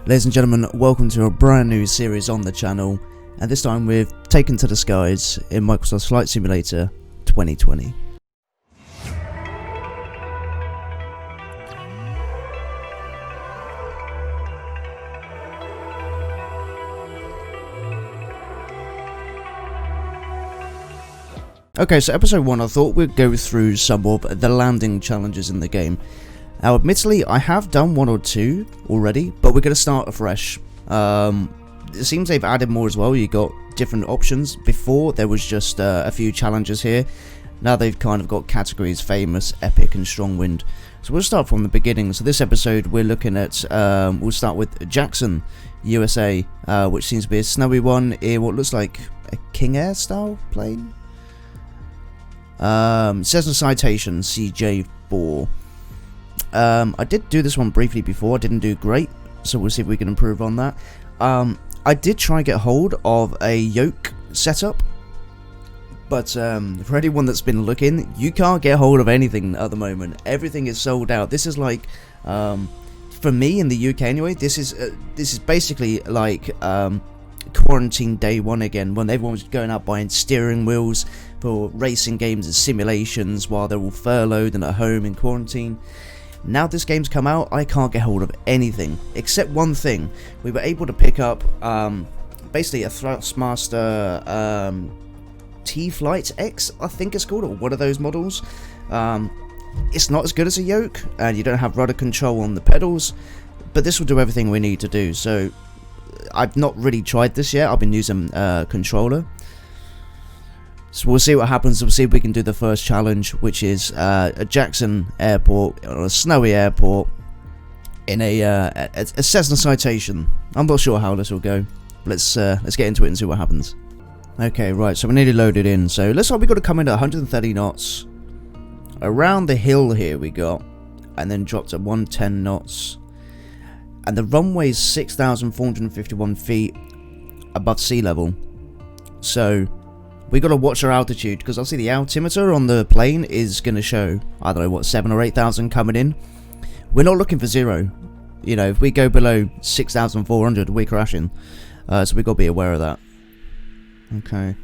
Ladies and gentlemen, welcome to a brand new series on the channel, and this time we've taken to the skies in Microsoft Flight Simulator 2020. Okay, so episode 1, I thought we'd go through some of the landing challenges in the game. Now, admittedly, I have done 1 or 2 already, but we're going to start afresh. It seems they've added more as well. You got different options. Before, there was just a few challenges here. Now they've kind of got categories: famous, epic, and strong wind. So we'll start from the beginning. So this episode, we're looking at, we'll start with Jackson, USA, which seems to be a snowy one in what looks like a King Air style plane. Says a citation, CJ4. I did do this one briefly before. I didn't do great, so we'll see if we can improve on that. I did try and get hold of a yoke setup, but for anyone that's been looking, you can't get hold of anything at the moment. Everything is sold out. This is like, for me in the UK anyway, this is basically like quarantine day 1 again, when everyone was going out buying steering wheels for racing games and simulations while they're all furloughed and at home in quarantine. Now this game's come out, I can't get hold of anything except one thing. We were able to pick up basically a Thrustmaster T-Flight X, I think it's called, or one of those models. It's not as good as a yoke, and you don't have rudder control on the pedals, but this will do everything we need to do. So I've not really tried this yet. I've been using a controller. So we'll see what happens. We'll see if we can do the first challenge, which is a Jackson airport, or a snowy airport, in a Cessna citation. I'm not sure how this will go. Let's get into it and see what happens. Okay, right. So we're nearly loaded in. So looks like we got to come in at 130 knots. Around the hill here we got, and then dropped at 110 knots. And the runway is 6,451 feet above sea level. So we got to watch our altitude, because obviously the altimeter on the plane is going to show, I don't know, what, 7,000 or 8,000 coming in. We're not looking for 0. You know, if we go below 6,400, we're crashing. So we've got to be aware of that. Okay.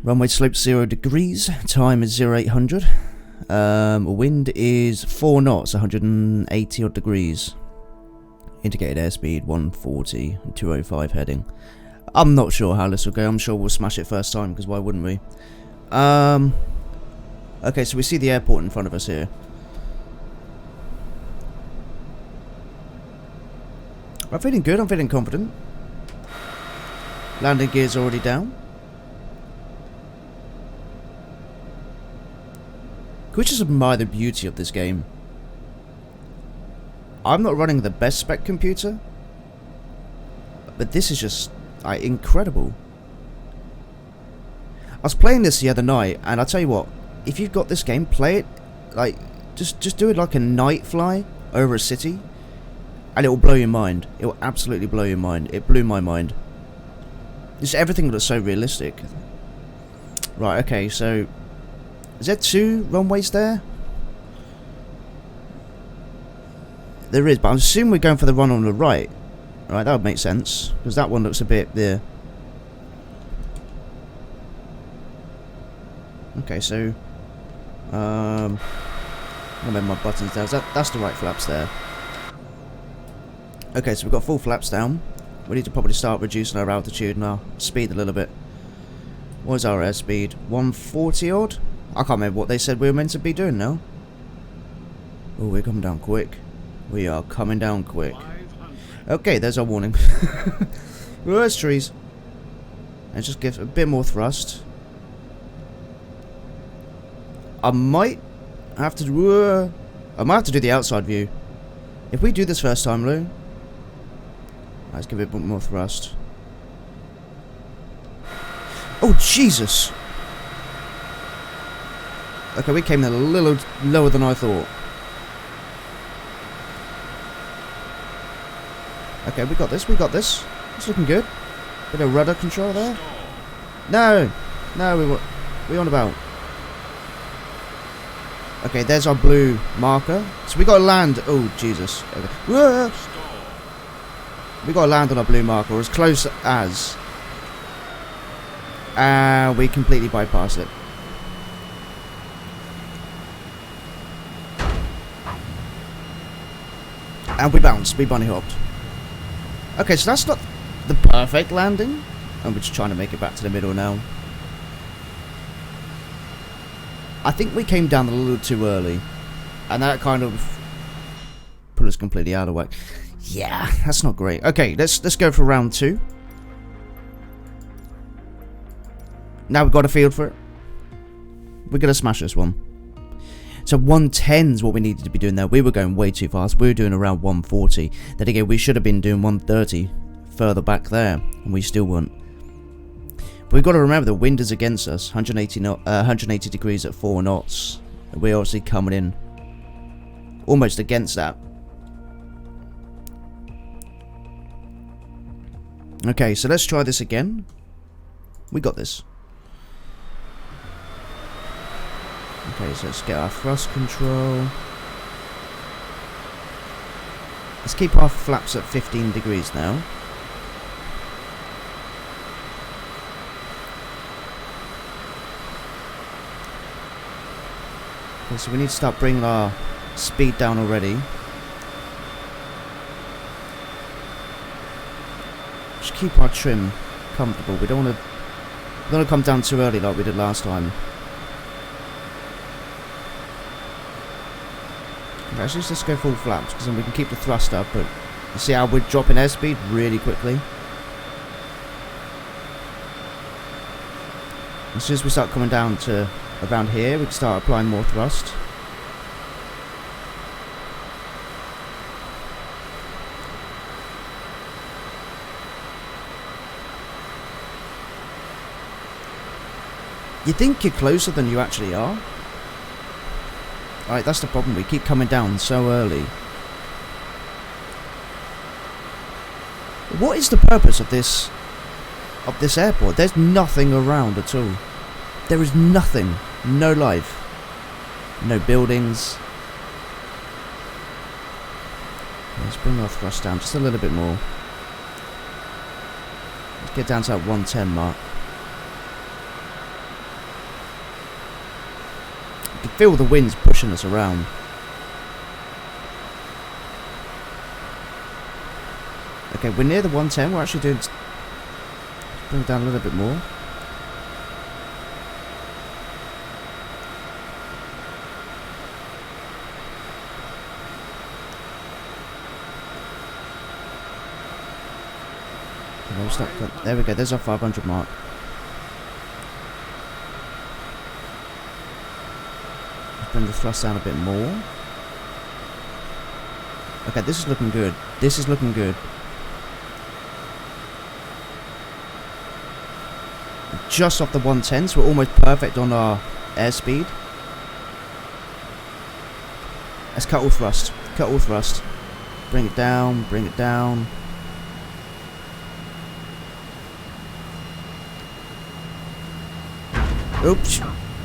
Runway slope 0 degrees. Time is 0800. Wind is 4 knots, 180 odd degrees. Indicated airspeed 140 and 205 heading. I'm not sure how this will go. I'm sure we'll smash it first time, because why wouldn't we? Okay, so we see the airport in front of us here. I'm feeling good. I'm feeling confident. Landing gear's already down. Can we just admire the beauty of this game? I'm not running the best spec computer, but this is just incredible. I was playing this the other night, and I'll tell you what, if you've got this game, play it like just do it like a night fly over a city, and it will blow your mind. It will absolutely blow your mind. It blew my mind. Just everything looks so realistic. Right, okay, so is there 2 runways there? There is, but I assume we're going for the one on the right. Right, that would make sense, because that one looks a bit there. Okay, so I remember my buttons down. That's the right flaps there. Okay, so we've got full flaps down. We need to probably start reducing our altitude and our speed a little bit. What is our airspeed? 140 odd? I can't remember what they said we were meant to be doing now. Oh, we're coming down quick. We are coming down quick. Okay, there's our warning. Oh, there's trees. And just give a bit more thrust. I might have to do the outside view. If we do this first time, Lou, let's give it a bit more thrust. Oh, Jesus! Okay, we came in a little lower than I thought. Okay, we got this, we got this. It's looking good. Bit of rudder control there. No! No, we on about. Okay, there's our blue marker. So we got to land. Oh, Jesus. Okay. Whoa. We got to land on our blue marker, or as close as. And we completely bypass it. And we bounced. We bunny hopped. Okay, so that's not the perfect landing. And we're just trying to make it back to the middle now. I think we came down a little too early. And that kind of put us completely out of whack. Yeah, that's not great. Okay, let's go for round 2. Now we've got a field for it. We're going to smash this one. So 110 is what we needed to be doing there. We were going way too fast. We were doing around 140. Then again, we should have been doing 130 further back there. And we still weren't. But we've got to remember the wind is against us. 180 degrees at 4 knots. We're obviously coming in almost against that. Okay, so let's try this again. We got this. Okay, so let's get our thrust control. Let's keep our flaps at 15 degrees now. Okay, so we need to start bringing our speed down already. Just keep our trim comfortable. We don't want to come down too early like we did last time. Okay, actually, let's just go full flaps because then we can keep the thrust up. But you see how we're dropping airspeed really quickly. As soon as we start coming down to around here, we can start applying more thrust. You think you're closer than you actually are. Alright, that's the problem. We keep coming down so early. What is the purpose of this airport? There's nothing around at all. There is nothing. No life. No buildings. Let's bring our thrust down just a little bit more. Let's get down to that 110 mark. You can feel the winds pushing us around. Okay, we're near the 110. We're actually doing... Bring it down a little bit more. There we go, there's our 500 mark. Let's bring the thrust down a bit more. Okay, this is looking good. This is looking good. Just off the 110, so we're almost perfect on our airspeed. Let's cut all thrust. Cut all thrust. Bring it down, bring it down. Oops.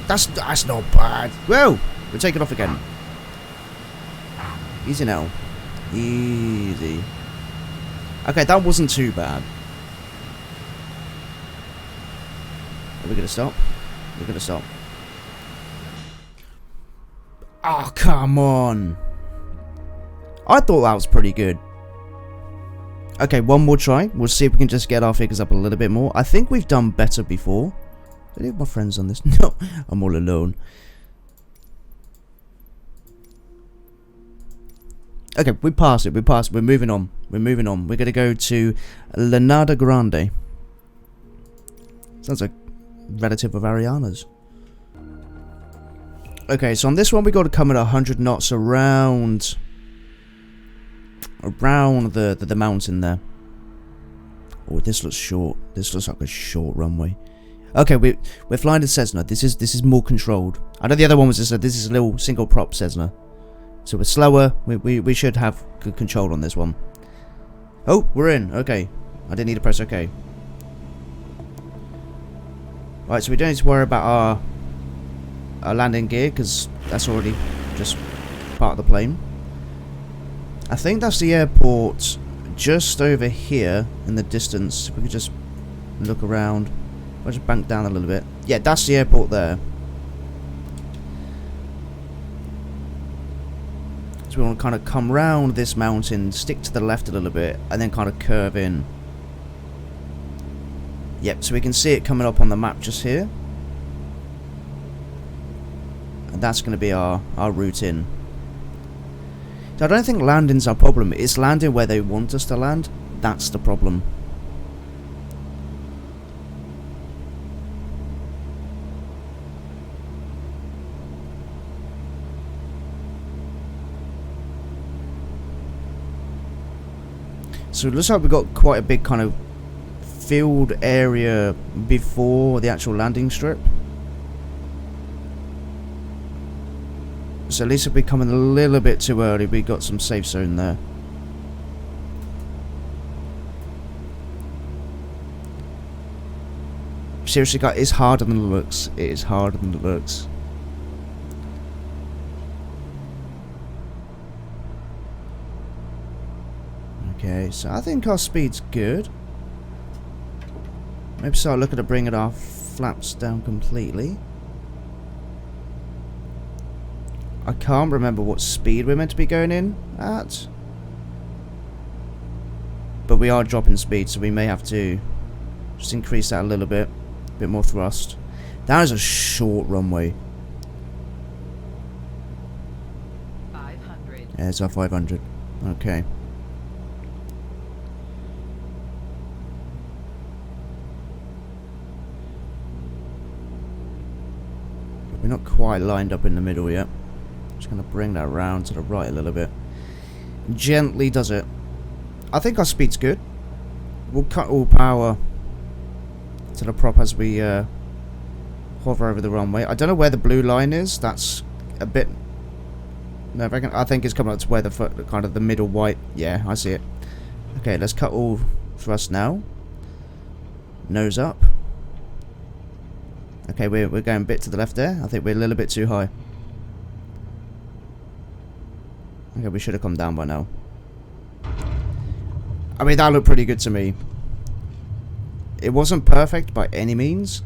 That's not bad. Whoa! We're taking off again. Easy now. Easy. Okay, that wasn't too bad. Are we gonna stop? We're gonna stop. Oh, come on. I thought that was pretty good. Okay, one more try. We'll see if we can just get our figures up a little bit more. I think we've done better before. Did any of my friends on this? No, I'm all alone. Okay, we passed it. We passed it. We're moving on. We're moving on. We're going to go to Lanada Grande. Sounds like relative of Ariana's. Okay, so on this one we got to come at 100 knots around the mountain there. Oh, this looks short. This looks like a short runway. Okay, we're flying the Cessna. This is more controlled. I know the other one was just this is a little single prop Cessna. So we're slower. We should have good control on this one. Oh, we're in. Okay. I didn't need to press OK. Right, so we don't need to worry about landing gear, because that's already just part of the plane. I think that's the airport just over here in the distance. If we could just look around. I'll just bank down a little bit. Yeah, that's the airport there. So we want to kind of come round this mountain, stick to the left a little bit, and then kind of curve in. Yep, so we can see it coming up on the map just here. And that's going to be our route in. So I don't think landing's our problem. It's landing where they want us to land. That's the problem. So it looks like we've got quite a big kind of field area before the actual landing strip. So at least if we're coming a little bit too early, we got some safe zone there. Seriously guys, it's harder than it looks. It is harder than it looks. Okay, so I think our speed's good. Maybe start looking at bringing our flaps down completely. I can't remember what speed we're meant to be going in at. But we are dropping speed, so we may have to just increase that a little bit. A bit more thrust. That is a short runway. 500. Yeah, it's our 500. Okay. We're not quite lined up in the middle yet. Just going to bring that around to the right a little bit. Gently does it. I think our speed's good. We'll cut all power to the prop as we hover over the runway. I don't know where the blue line is. That's a bit... No, I think it's coming up to where the foot, kind of the middle white... Yeah, I see it. Okay, let's cut all thrust now. Nose up. Okay, we're going a bit to the left there. I think we're a little bit too high. Okay, we should have come down by now. I mean, that looked pretty good to me. It wasn't perfect by any means.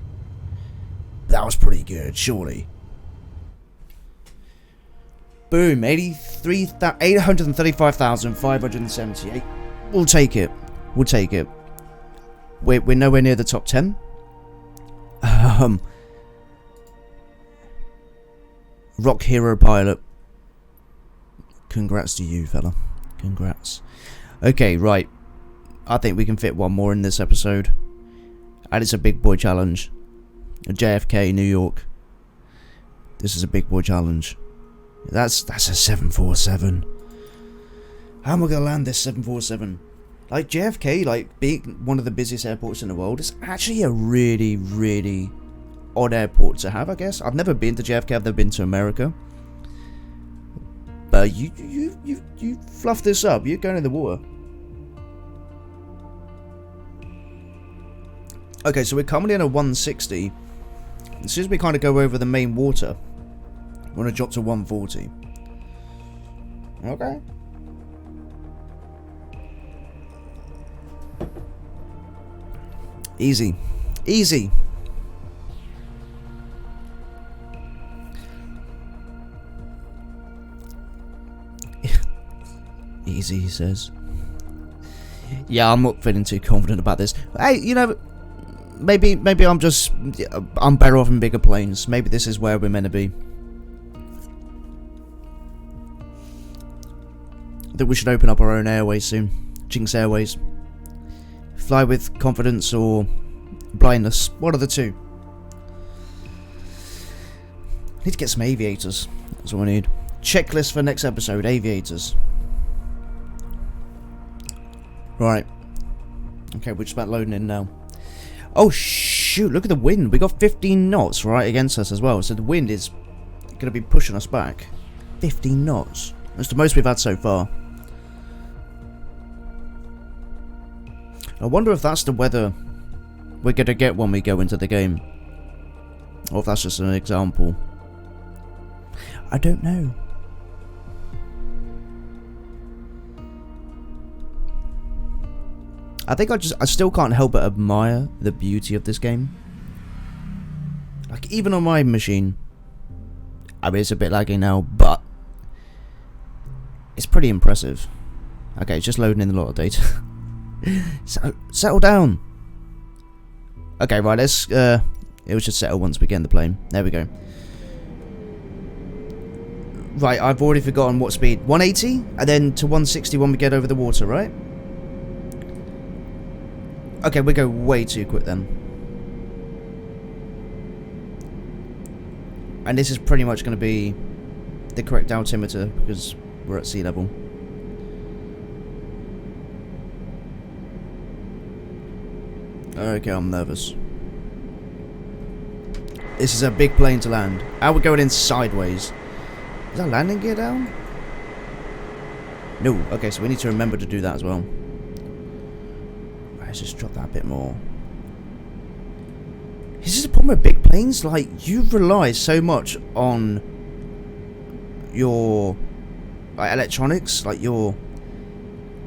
That was pretty good, surely. Boom, 835,578. We'll take it. We'll take it. We're nowhere near the top 10. Rock Hero Pilot. Congrats to you, fella. Congrats. Okay, right. I think we can fit one more in this episode. And it's a big boy challenge. JFK, New York. This is a big boy challenge. That's a 747. How am I going to land this 747? Like, JFK, like, being one of the busiest airports in the world, is actually a really, really odd airport to have, I guess. I've never been to JFK, I've never been to America. But you fluff this up, you're going in the water. Okay, so we're coming in at 160. As soon as we kind of go over the main water, we want to drop to 140. Okay. Easy. Easy. Easy, he says. Yeah, I'm not feeling too confident about this. Hey, you know, maybe I'm better off in bigger planes. Maybe this is where we're meant to be. I think we should open up our own airways soon. Jinx Airways. Fly with confidence or blindness. One of the two. I need to get some aviators. That's what I need. Checklist for next episode. Aviators. Right. Okay, we're just about loading in now. Oh shoot, look at the wind. We got 15 knots right against us as well. So the wind is going to be pushing us back. 15 knots. That's the most we've had so far. I wonder if that's the weather we're going to get when we go into the game. Or if that's just an example. I don't know. I think I still can't help but admire the beauty of this game. Like, even on my machine, I mean, it's a bit laggy now, but it's pretty impressive. Okay, it's just loading in a lot of data. So, settle down. Okay, right, let's, it was just settle once we get in the plane. There we go. Right, I've already forgotten what speed. 180, and then to 160 when we get over the water, right? Okay, we go way too quick then. And this is pretty much going to be the correct altimeter because we're at sea level. Okay, I'm nervous. This is a big plane to land. How are we going in sideways? Is that landing gear down? No. Okay, so we need to remember to do that as well. Let's just drop that a bit more. This is the problem with big planes. Like, you rely so much on your electronics, like your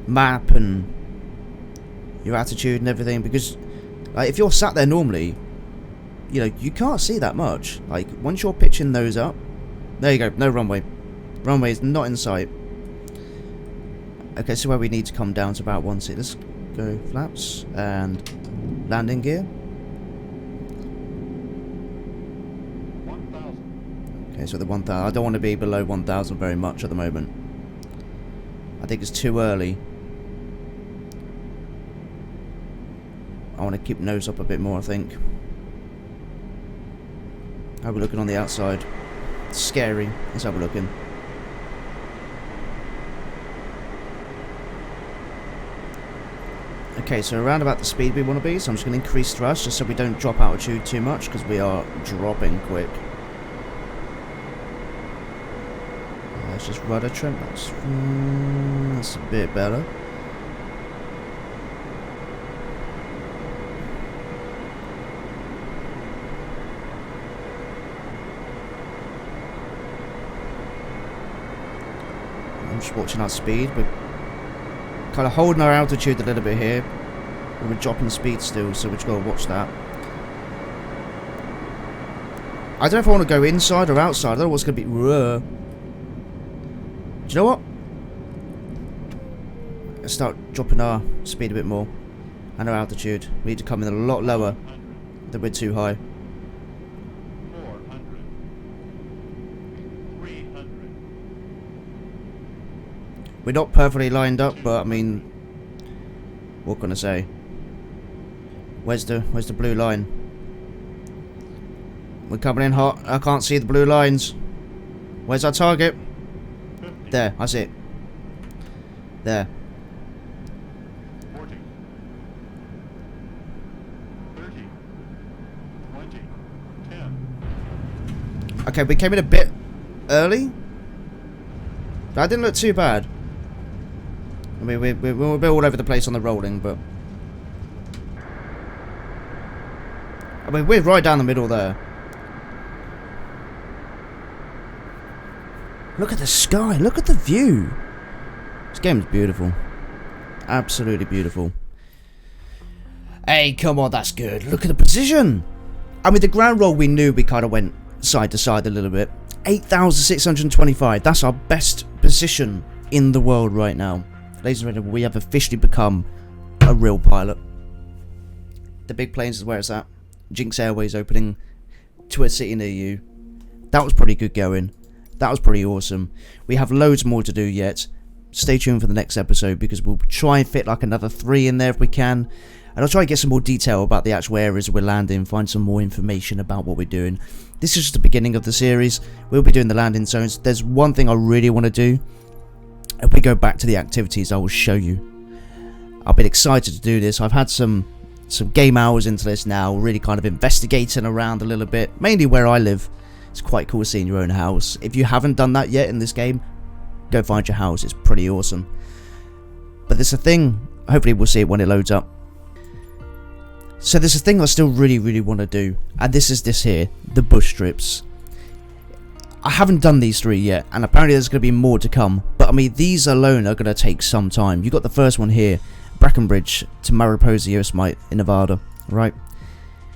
map and your attitude and everything, because like, if you're sat there normally, you know, you can't see that much. Like, once you're pitching those up, there you go, no runway. Runway is not in sight. Okay, so where we need to come down to about 160. Let's go flaps and landing gear. 1,000. Okay, so the 1,000. I don't want to be below 1,000 very much at the moment. I think it's too early. I want to keep nose up a bit more, I think. How are we looking on the outside? It's scary. Let's have a look in. Okay, so around about the speed we want to be, so I'm just going to increase thrust just so we don't drop altitude too much because we are dropping quick. Let's just rudder trim. That's a bit better. I'm just watching our speed. We're kind of holding our altitude a little bit here. We're dropping speed still, so we've just got to watch that. I don't know if I want to go inside or outside. I don't know what's going to be. Do you know what? Let's start dropping our speed a bit more. And our altitude. We need to come in a lot lower than we're too high. 400. 300. We're not perfectly lined up, but I mean, what can I say? Where's the blue line? We're coming in hot. I can't see the blue lines. Where's our target? 50. There, that's it. There. 40. 30. 20. 10. Okay, we came in a bit early. That didn't look too bad. I mean, we're a bit all over the place on the rolling, but I mean, we're right down the middle there. Look at the sky. Look at the view. This game is beautiful. Absolutely beautiful. Hey, come on, that's good. Look at the position. I mean, the ground roll, we knew we kind of went side to side a little bit. 8,625. That's our best position in the world right now. Ladies and gentlemen, we have officially become a real pilot. The big planes is where it's at. Jinx Airways opening to a city near you. That was pretty good going. That was pretty awesome. We have loads more to do yet. Stay tuned for the next episode because we'll try and fit like another 3 in there if we can. And I'll try and get some more detail about the actual areas we're landing, find some more information about what we're doing. This is just the beginning of the series. We'll be doing the landing zones. There's one thing I really want to do. If we go back to the activities, I will show you. I've been excited to do this. I've had some game hours into this now, really kind of investigating around a little bit, mainly where I live. It's quite cool seeing your own house. If you haven't done that yet in this game, go find your house. It's pretty awesome. But there's a thing, hopefully we'll see it when it loads up. So there's a thing I still really want to do, and this is this here, the bush strips. I haven't done these 3 yet, and apparently there's going to be more to come. But I mean, these alone are going to take some time. You got the first one here, Breckenridge to Mariposa Yosemite in Nevada, right?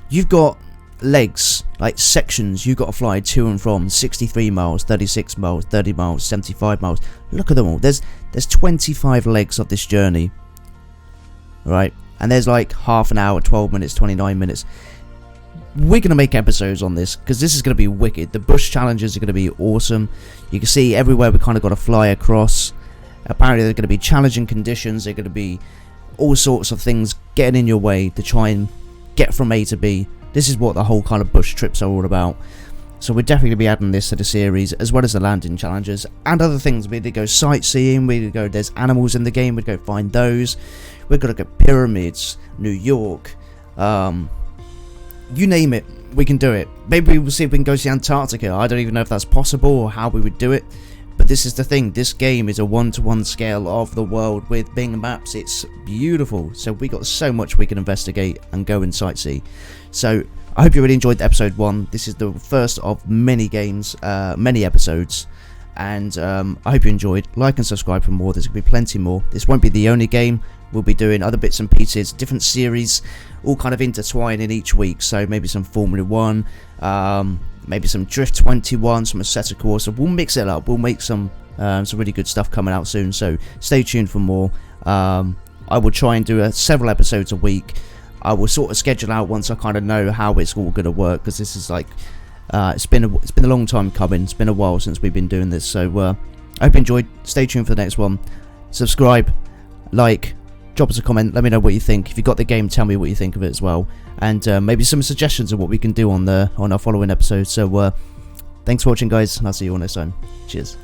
You've got legs, like sections you've got to fly to and from, 63 miles, 36 miles, 30 miles, 75 miles. Look at them all. There's 25 legs of this journey, right? And there's like half an hour, 12 minutes, 29 minutes. We're going to make episodes on this because this is going to be wicked. The bush challenges are going to be awesome. You can see everywhere we kind of got to fly across. Apparently there's going to be challenging conditions. There's going to be all sorts of things getting in your way to try and get from A to B. This is what the whole kind of bush trips are all about. So we're definitely going to be adding this to the series, as well as the landing challenges and other things. We're going to go sightseeing. We're going to go, there's animals in the game. We're going to go find those. We're going to go pyramids, New York, you name it, we can do it. Maybe we'll see if we can go to Antarctica. I don't even know if that's possible or how we would do it. But this is the thing, this game is a 1-to-1 scale of the world with Bing Maps. It's beautiful. So we got so much we can investigate and go and sightsee. So I hope you really enjoyed episode 1. This is the first of many games, many episodes. And I hope you enjoyed. Like and subscribe for more. There's going to be plenty more. This won't be the only game. We'll be doing other bits and pieces, different series, all kind of intertwining each week. So maybe some Formula 1, maybe some Drift 21, some Assetto Corsa. We'll mix it up. We'll make some really good stuff coming out soon. So stay tuned for more. I will try and do several episodes a week. I will sort of schedule out once I kind of know how it's all going to work, because this is like it's been a long time coming. It's been a while since we've been doing this. So I hope you enjoyed. Stay tuned for the next one. Subscribe, like. Drop us a comment, let me know what you think. If you got the game, tell me what you think of it as well. And maybe some suggestions of what we can do on our following episodes. So thanks for watching, guys, and I'll see you all next time. Cheers.